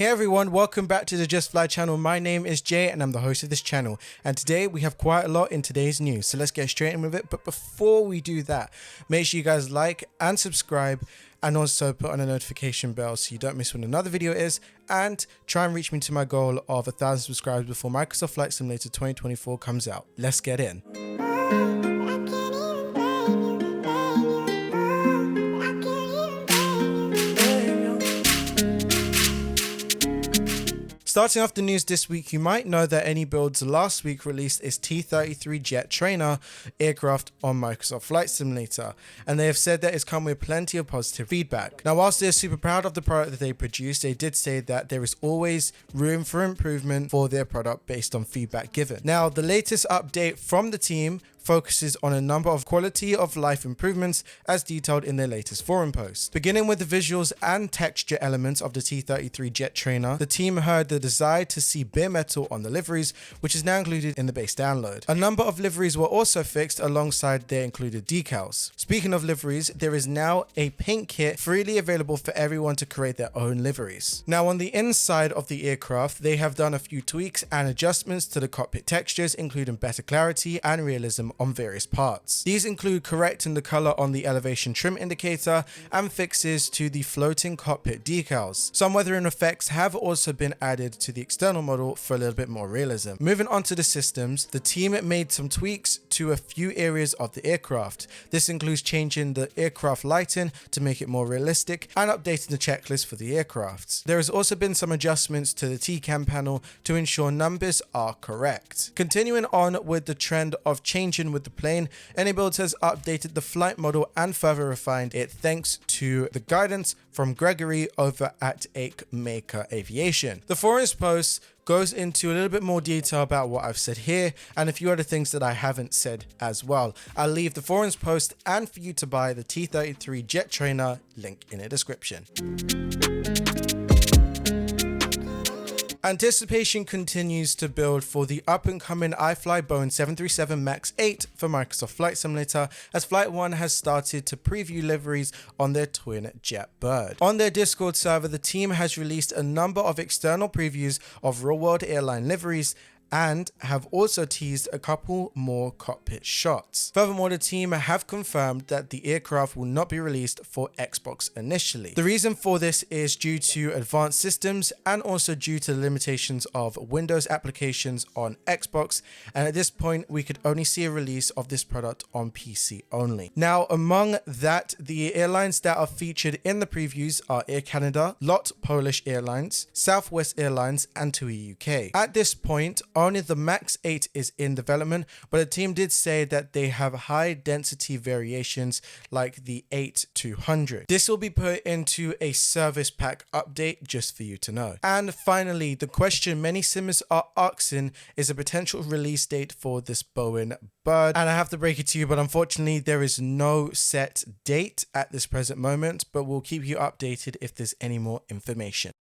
Hey everyone, welcome back to the Justfly channel. My name is Jay and I'm the host of this channel. And today we have quite a lot in today's news, so let's get straight in with it. But before we do that, make sure you guys like and subscribe and also put on a notification bell so you don't miss when another video is, and try and reach me to my goal of 1,000 subscribers before Microsoft Flight Simulator 2024 comes out. Let's get in. Starting off the news this week, you might know that iniBuilds last week released its T-33 jet trainer aircraft on Microsoft Flight Simulator, and they have said that it's come with plenty of positive feedback. Now, whilst they're super proud of the product that they produced, they did say that there is always room for improvement for their product based on feedback given. Now, the latest update from the team focuses on a number of quality of life improvements as detailed in their latest forum post. Beginning with the visuals and texture elements of the T-33 jet trainer, the team heard the desire to see bare metal on the liveries, which is now included in the base download. A number of liveries were also fixed alongside their included decals. Speaking of liveries, there is now a paint kit freely available for everyone to create their own liveries. Now, on the inside of the aircraft, they have done a few tweaks and adjustments to the cockpit textures, including better clarity and realism on various parts. These include correcting the color on the elevation trim indicator and fixes to the floating cockpit decals. Some weathering effects have also been added to the external model for a little bit more realism. Moving on to the systems, the team made some tweaks to a few areas of the aircraft. This includes changing the aircraft lighting to make it more realistic and updating the checklist for the aircraft. There has also been some adjustments to the TCAM panel to ensure numbers are correct. Continuing on with the trend of changing with the plane, iniBuilds has updated the flight model and further refined it thanks to the guidance from Gregory over at Maker Aviation. The forums post goes into a little bit more detail about what I've said here and a few other things that I haven't said as well. I'll leave the forums post and for you to buy the T-33 jet trainer link in the description. Anticipation continues to build for the up-and-coming iFly Boeing 737 Max 8 for Microsoft Flight Simulator, as Flight 1 has started to preview liveries on their twin jet bird. On their Discord server, the team has released a number of external previews of real-world airline liveries and have also teased a couple more cockpit shots. Furthermore, the team have confirmed that the aircraft will not be released for Xbox initially. The reason for this is due to advanced systems and also due to the limitations of Windows applications on Xbox, and at this point we could only see a release of this product on PC only. Now, among that, the airlines that are featured in the previews are Air Canada, LOT Polish Airlines, Southwest Airlines and TUI UK. At this point, only the Max 8 is in development, but the team did say that they have high density variations like the 8200. This will be put into a service pack update just for you to know. And finally, the question many simmers are asking is a potential release date for this Boeing bird. And I have to break it to you, but unfortunately there is no set date at this present moment, but we'll keep you updated if there's any more information.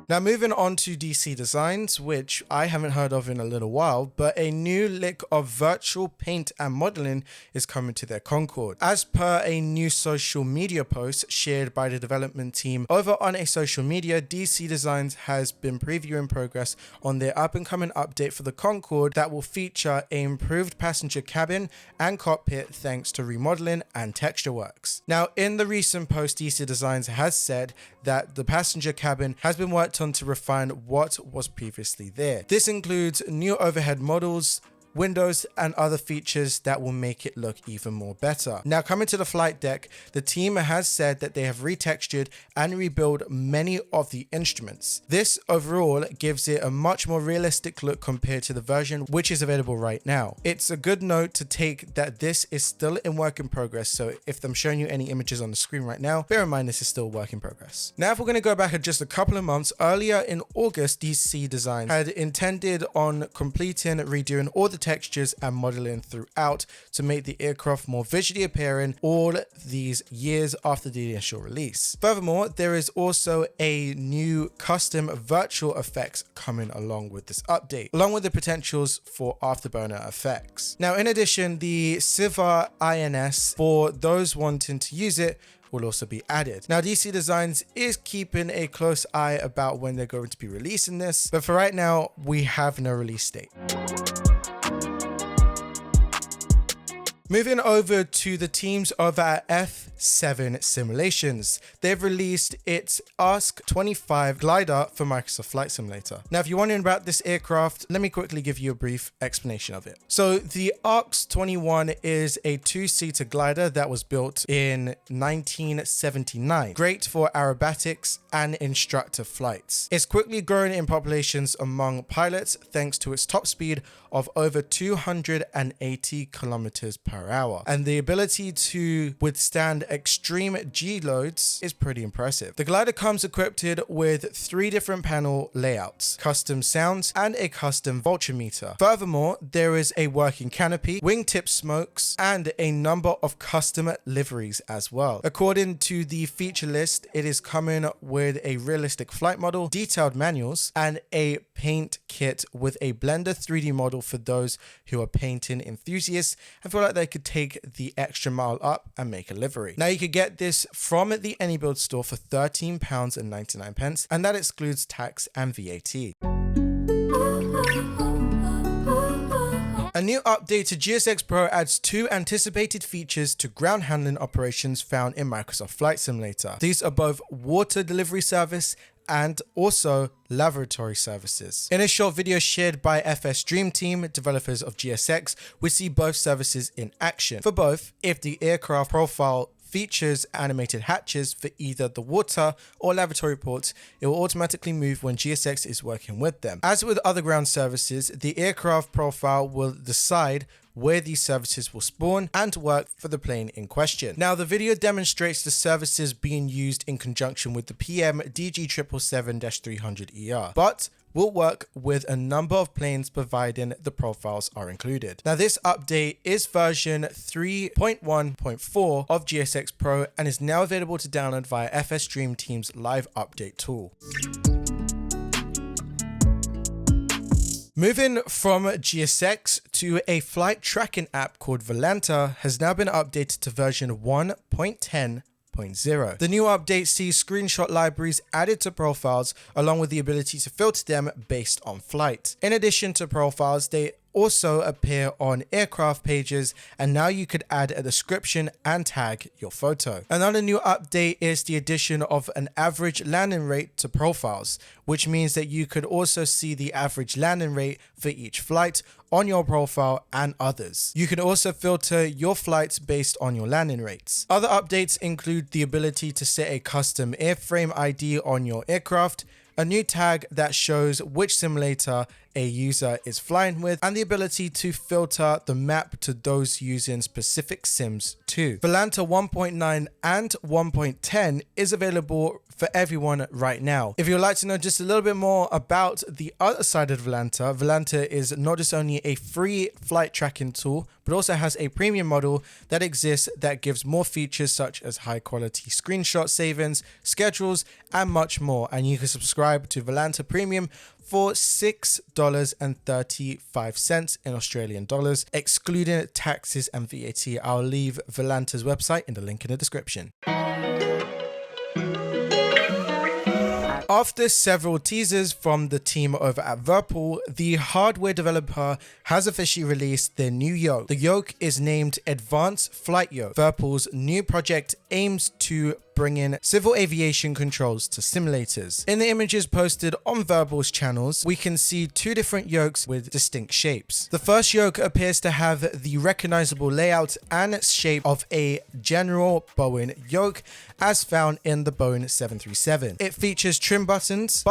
Now, moving on to DC Designs, which I haven't heard of in a little while, but a new lick of virtual paint and modeling is coming to their Concorde. As per a new social media post shared by the development team over on a social media, DC Designs has been previewing progress on their up-and-coming update for the Concorde that will feature an improved passenger cabin and cockpit thanks to remodeling and texture works. Now, in the recent post, DC Designs has said that the passenger cabin has been worked on to refine what was previously there. This includes new overhead models, windows and other features that will make it look even more better. Now, coming to the flight deck, the team has said that they have retextured and rebuilt many of the instruments. This overall gives it a much more realistic look compared to the version which is available right now. It's a good note to take that this is still in work in progress, so if I'm showing you any images on the screen right now, bear in mind this is still work in progress. Now, if we're going to go back at just a couple of months, earlier in August, DC Design had intended on completing redoing all the textures and modeling throughout to make the aircraft more visually appealing all these years after the initial release. Furthermore, there is also a new custom virtual effects coming along with this update, along with the potentials for afterburner effects. Now, in addition, the Siva INS, for those wanting to use it, will also be added. Now, DC Designs is keeping a close eye about when they're going to be releasing this, but for right now, we have no release date. Moving over to the teams over at F7 Simulations. They've released its Ask 25 glider for Microsoft Flight Simulator. Now, if you're wondering about this aircraft, let me quickly give you a brief explanation of it. So the ARX 21 is a two-seater glider that was built in 1979. Great for aerobatics and instructor flights. It's quickly grown in populations among pilots thanks to its top speed of over 280 kilometers per hour. And the ability to withstand extreme G loads is pretty impressive. The glider comes equipped with 3 different panel layouts, custom sounds, and a custom voltmeter. Furthermore, there is a working canopy, wingtip smokes, and a number of custom liveries as well. According to the feature list, it is coming with a realistic flight model, detailed manuals, and a paint kit with a Blender 3D model for those who are painting enthusiasts and feel like they could take the extra mile up and make a livery. Now, you could get this from the iniBuilds store for £13.99, and that excludes tax and VAT. A new update to GSX Pro adds 2 anticipated features to ground handling operations found in Microsoft Flight Simulator. These are both water delivery service and also lavatory services. In a short video shared by FS Dream Team, developers of GSX, we see both services in action. For both, if the aircraft profile features animated hatches for either the water or lavatory ports, it will automatically move when GSX is working with them. As with other ground services, the aircraft profile will decide where these services will spawn and work for the plane in question. Now, the video demonstrates the services being used in conjunction with the PM DG777-300ER, but will work with a number of planes providing the profiles are included. Now, this update is version 3.1.4 of GSX Pro and is now available to download via FS Dream Team's live update tool. Moving from GSX to a flight tracking app called Volanta has now been updated to version 1.10.0. The new update sees screenshot libraries added to profiles along with the ability to filter them based on flight. In addition to profiles, they also appear on aircraft pages, and now you could add a description and tag your photo. Another new update is the addition of an average landing rate to profiles, which means that you could also see the average landing rate for each flight on your profile and others. You can also filter your flights based on your landing rates. Other updates include the ability to set a custom airframe ID on your aircraft, a new tag that shows which simulator a user is flying with, and the ability to filter the map to those using specific sims too. Volanta 1.9 and 1.10 is available for everyone right now. If you'd like to know just a little bit more about the other side of Volanta, Volanta is not just only a free flight tracking tool, but also has a premium model that exists that gives more features such as high quality screenshot savings, schedules, and much more. And you can subscribe to Volanta Premium for $6.35 in Australian dollars, excluding taxes and VAT. I'll leave Volanta's website in the link in the description. After several teasers from the team over at VIRPIL, the hardware developer has officially released their new Yoke. The Yoke is named Advanced Flight Yoke. VIRPIL's new project aims to bring in civil aviation controls to simulators. In the images posted on VIRPIL's channels, we can see 2 different Yokes with distinct shapes. The first Yoke appears to have the recognizable layout and shape of a general Boeing Yoke as found in the Boeing 737. It features trim buttons,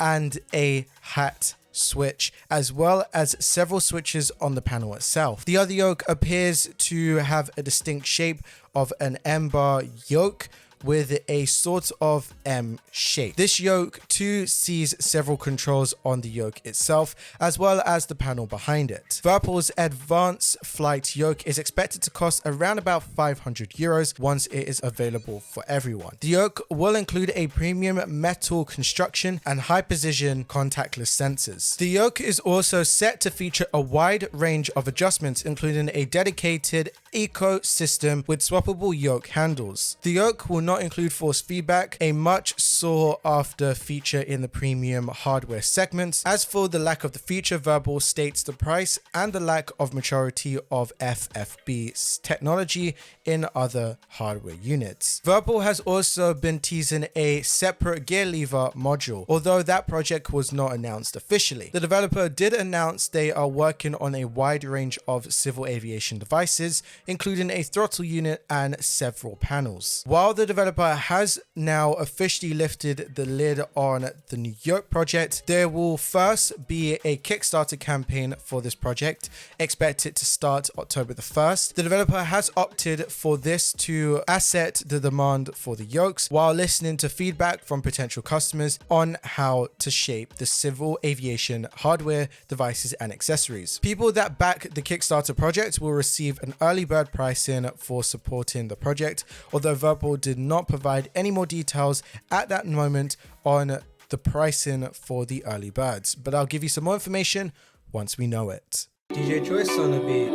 and a hat switch, as well as several switches on the panel itself. The other Yoke appears to have a distinct shape of an M-bar Yoke with a sort of M shape. This Yoke too sees several controls on the Yoke itself, as well as the panel behind it. VIRPIL's Advanced Flight Yoke is expected to cost around about €500 once it is available for everyone. The Yoke will include a premium metal construction and high precision contactless sensors. The Yoke is also set to feature a wide range of adjustments, including a dedicated eco system with swappable Yoke handles. The Yoke will not include force feedback, a much sought after feature in the premium hardware segments. As for the lack of the feature, VIRPIL states the price and the lack of maturity of FFB technology in other hardware units. VIRPIL has also been teasing a separate gear lever module, although that project was not announced officially. The developer did announce they are working on a wide range of civil aviation devices, including a throttle unit and several panels. While the developer has now officially lifted the lid on the new Yoke project, there will first be a Kickstarter campaign for this project, expected to start October the 1st. The developer has opted for this to asset the demand for the Yokes while listening to feedback from potential customers on how to shape the civil aviation hardware, devices and accessories. People that back the Kickstarter project will receive an early bird pricing for supporting the project, although VIRPIL did not provide any more details at that moment on the pricing for the early birds, but I'll give you some more information once we know it. DJ Choice on a beat.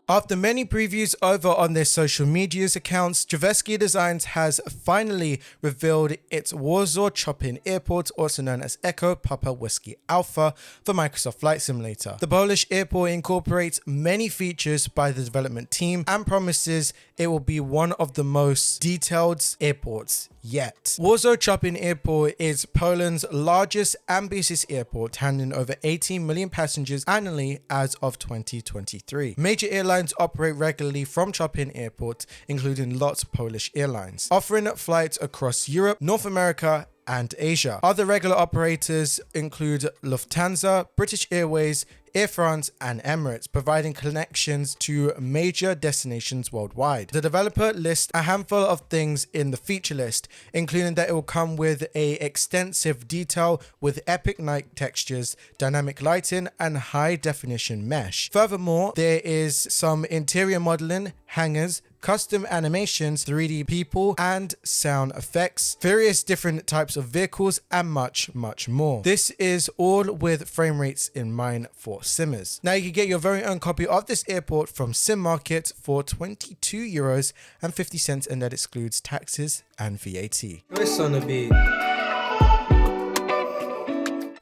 After many previews over on their social medias accounts, Drzewiecki Designs has finally revealed its Warsaw Chopin airport, also known as Echo Papa Whiskey Alpha, for Microsoft Flight Simulator. The Polish airport incorporates many features by the development team and promises it will be one of the most detailed airports yet. Warsaw Chopin Airport is Poland's largest and busiest airport, handling over 18 million passengers annually as of 2023. Major airlines operate regularly from Chopin Airport, including lots of Polish airlines, offering flights across Europe, North America, and Asia. Other regular operators include Lufthansa, British Airways, Air France and Emirates, providing connections to major destinations worldwide. The developer lists a handful of things in the feature list, including that it will come with a extensive detail with epic night textures, dynamic lighting and high definition mesh. Furthermore, there is some interior modeling, hangars, custom animations, 3D people and sound effects, various different types of vehicles and much more. This is all with frame rates in mind for simmers. Now you can get your very own copy of this airport from Sim Market for €22.50, and that excludes taxes and VAT.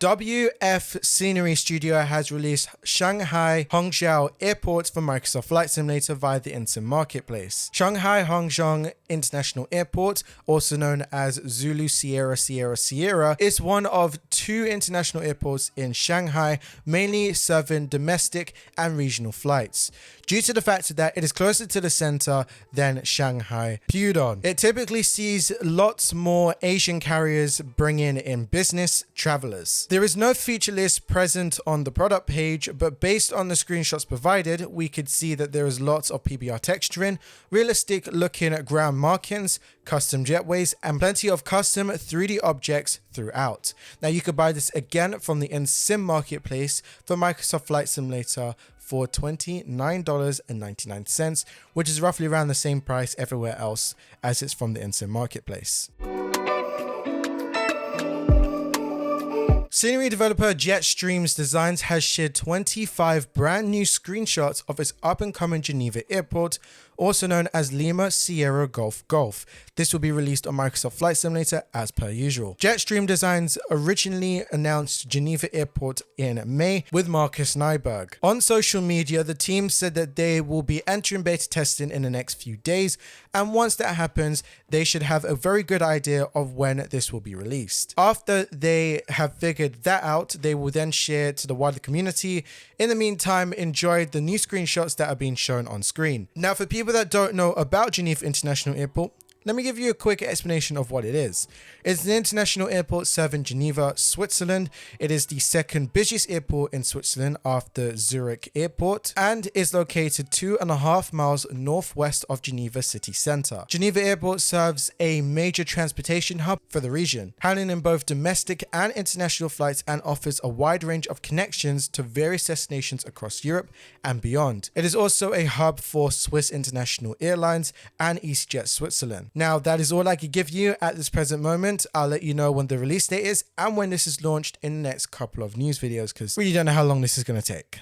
WF Scenery Studio has released Shanghai Hongqiao airports for Microsoft Flight Simulator via the Instant Marketplace. Shanghai Hongqiao International Airport, also known as Zulu Sierra Sierra Sierra, is one of two international airports in Shanghai, mainly serving domestic and regional flights, due to the fact that it is closer to the center than Shanghai Pudong. It typically sees lots more Asian carriers bringing in business travelers. There is no feature list present on the product page, but based on the screenshots provided, we could see that there is lots of PBR texturing, realistic looking ground markings, custom jetways, and plenty of custom 3D objects throughout. Now you could buy this again from the Sim Marketplace for Microsoft Flight Simulator for $29.99, which is roughly around the same price everywhere else as it's from the Sim Marketplace. Scenery developer Jetstream's Designs has shared 25 brand new screenshots of its up-and-coming Geneva airport, also known as Lima Sierra Golf Golf. This will be released on Microsoft Flight Simulator as per usual. Jetstream Designs originally announced Geneva Airport in May with Marcus Nyberg. On social media, the team said that they will be entering beta testing in the next few days, and once that happens, they should have a very good idea of when this will be released. After they have figured that out, they will then share to the wider community. In the meantime, enjoy the new screenshots that are being shown on screen. Now, for people that don't know about Geneva International Airport, let me give you a quick explanation of what it is. It's an international airport serving Geneva, Switzerland. It is the second busiest airport in Switzerland after Zurich Airport and is located 2.5 miles northwest of Geneva city centre. Geneva Airport serves a major transportation hub for the region, handling in both domestic and international flights, and offers a wide range of connections to various destinations across Europe and beyond. It is also a hub for Swiss International Airlines and EasyJet Switzerland. Now, that is all I could give you at this present moment. I'll let you know when the release date is and when this is launched in the next couple of news videos, because we really don't know how long this is going to take.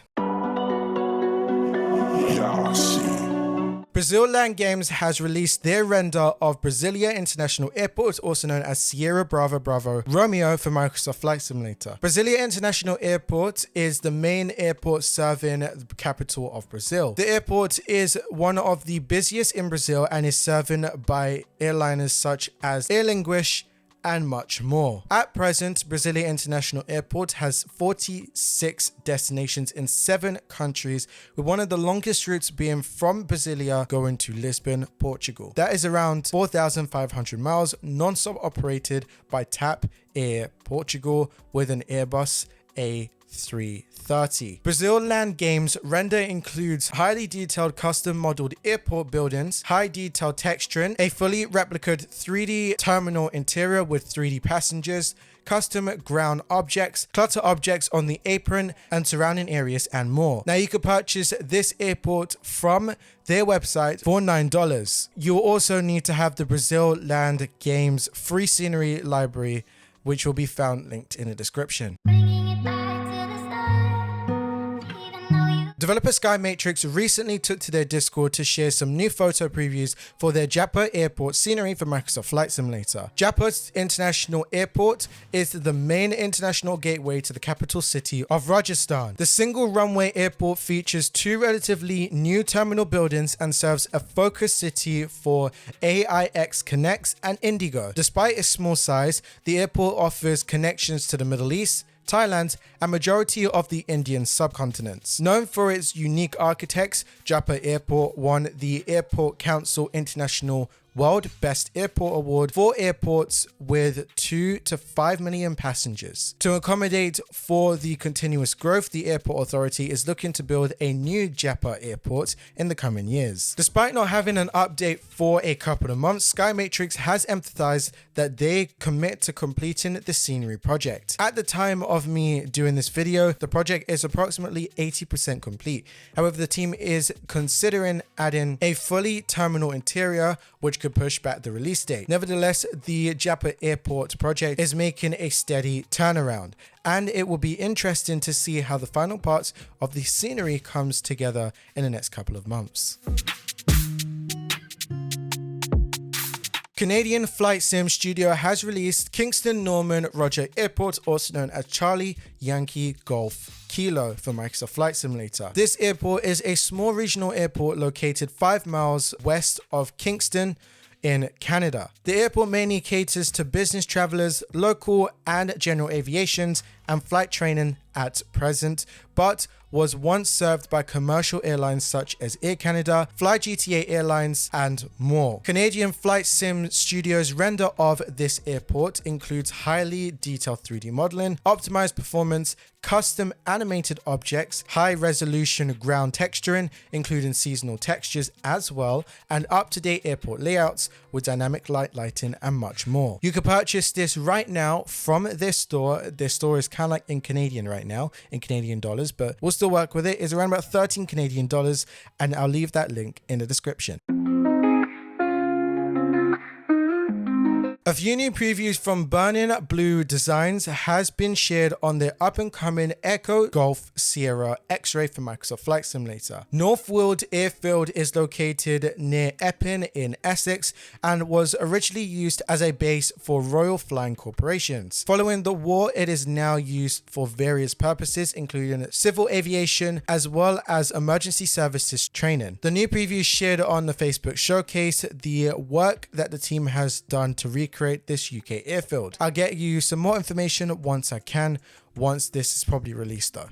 Brazil Land Games has released their render of Brasilia International Airport, also known as Sierra Bravo Bravo Romeo for Microsoft Flight Simulator. Brasilia International Airport is the main airport serving the capital of Brazil. The airport is one of the busiest in Brazil and is serving by airliners such as Aer Lingus and much more. At present, Brasilia International Airport has 46 destinations in 7 countries, with one of the longest routes being from Brasilia going to Lisbon, Portugal. That is around 4,500 miles, non-stop operated by TAP Air Portugal with an Airbus A330. Brazil Land Games render includes highly detailed custom modeled airport buildings, high detailed texturing, a fully replicated 3D terminal interior with 3D passengers, custom ground objects, clutter objects on the apron and surrounding areas, and more. Now you can purchase this airport from their website for $9. You'll also need to have the Brazil Land Games free scenery library, which will be found linked in the description. Developer SkyMatrix recently took to their Discord to share some new photo previews for their Jaipur Airport scenery for Microsoft Flight Simulator. Jaipur International Airport is the main international gateway to the capital city of Rajasthan. The single runway airport features 2 relatively new terminal buildings and serves a focus city for AIX Connects and Indigo. Despite its small size, the airport offers connections to the Middle East, Thailand, and majority of the Indian subcontinents. Known for its unique architects, Jaipur Airport won the Airport Council International World Best Airport Award for airports with 2 to 5 million passengers. To accommodate for the continuous growth, the airport authority is looking to build a new Jaipur airport in the coming years. Despite not having an update for a couple of months, SkyMatrix has emphasized that they commit to completing the scenery project. At the time of me doing this video, the project is approximately 80% complete. However, the team is considering adding a fully terminal interior, which could push back the release date. Nevertheless, the Jaipur Airport project is making a steady turnaround, and it will be interesting to see how the final parts of the scenery comes together in the next couple of months. Canadian flight sim studio has released Kingston Norman Roger Airport, also known as Charlie Yankee Golf Kilo for Microsoft Flight Simulator. This airport is a small regional airport located 5 miles west of Kingston in Canada. The airport mainly caters to business travelers, local and general aviations, and flight training at present, but was once served by commercial airlines such as Air Canada, Fly GTA Airlines, and more. Canadian Flight Sim Studios' render of this airport includes highly detailed 3D modeling, optimized performance, custom animated objects, high resolution ground texturing, including seasonal textures as well, and up-to-date airport layouts with dynamic lighting, and much more. You can purchase this right now from their store. Their store is kind of like in Canadian right now, in Canadian dollars, but we'll still work with it. It's around about 13 Canadian dollars, and I'll leave that link in the description. A few new previews from Burning Blue Designs has been shared on their up-and-coming Echo Golf Sierra X-Ray for Microsoft Flight Simulator. North Weald Airfield is located near Epping in Essex and was originally used as a base for Royal Flying Corporations. Following the war, it is now used for various purposes, including civil aviation as well as emergency services training. The new previews shared on the Facebook showcase the work that the team has done to recreate this UK airfield. I'll get you some more information once I can, once this is probably released though.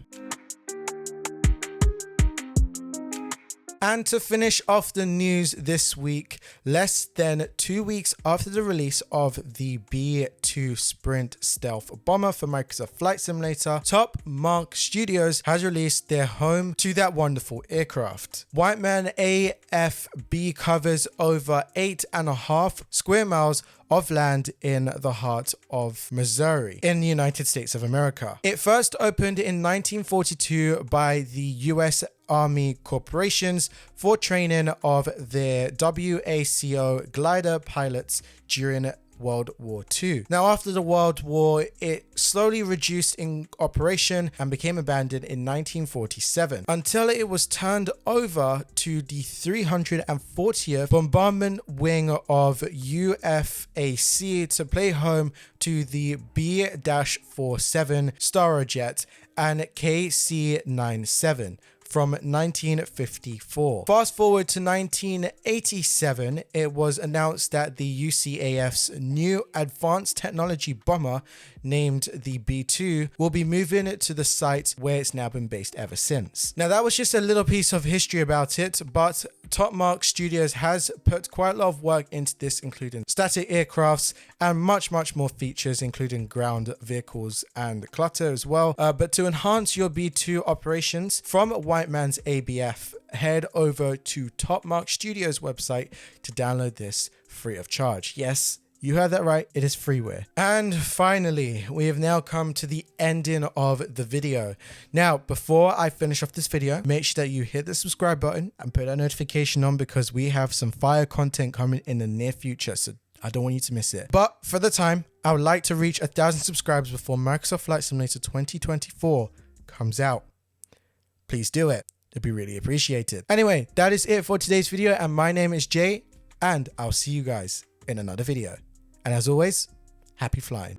And to finish off the news this week, less than 2 weeks after the release of the B-2 Sprint stealth bomber for Microsoft Flight Simulator, Top Mark Studios has released their home to that wonderful aircraft. Whiteman AFB covers over 8.5 square miles of land in the heart of Missouri in the United States of America. It first opened in 1942 by the US Army corporations for training of their WACO glider pilots during World War II. Now, after the World War, it slowly reduced in operation and became abandoned in 1947 until it was turned over to the 340th Bombardment Wing of UFAC to play home to the B-47 Starojet and KC-97 from 1954. Fast forward to 1987, it was announced that the UCAF's new advanced technology bomber named the B-2 will be moving to the site where it's now been based ever since. Now, that was just a little piece of history about it, but Top Mark Studios has put quite a lot of work into this, including static aircrafts and much more features, including ground vehicles and clutter as well. But to enhance your B-2 operations from Whiteman's ABF, head over to Top Mark Studios website to download this free of charge. Yes, you heard that right, it is freeware. And finally, we have now come to the ending of the video. Now, before I finish off this video, make sure that you hit the subscribe button and put that notification on, because we have some fire content coming in the near future, so I don't want you to miss it. But for the time, I would like to reach 1,000 subscribers before Microsoft Flight Simulator 2024 comes out. Please do it. It'd be really appreciated. Anyway, that is it for today's video, and my name is Jay, and I'll see you guys in another video. And as always, happy flying.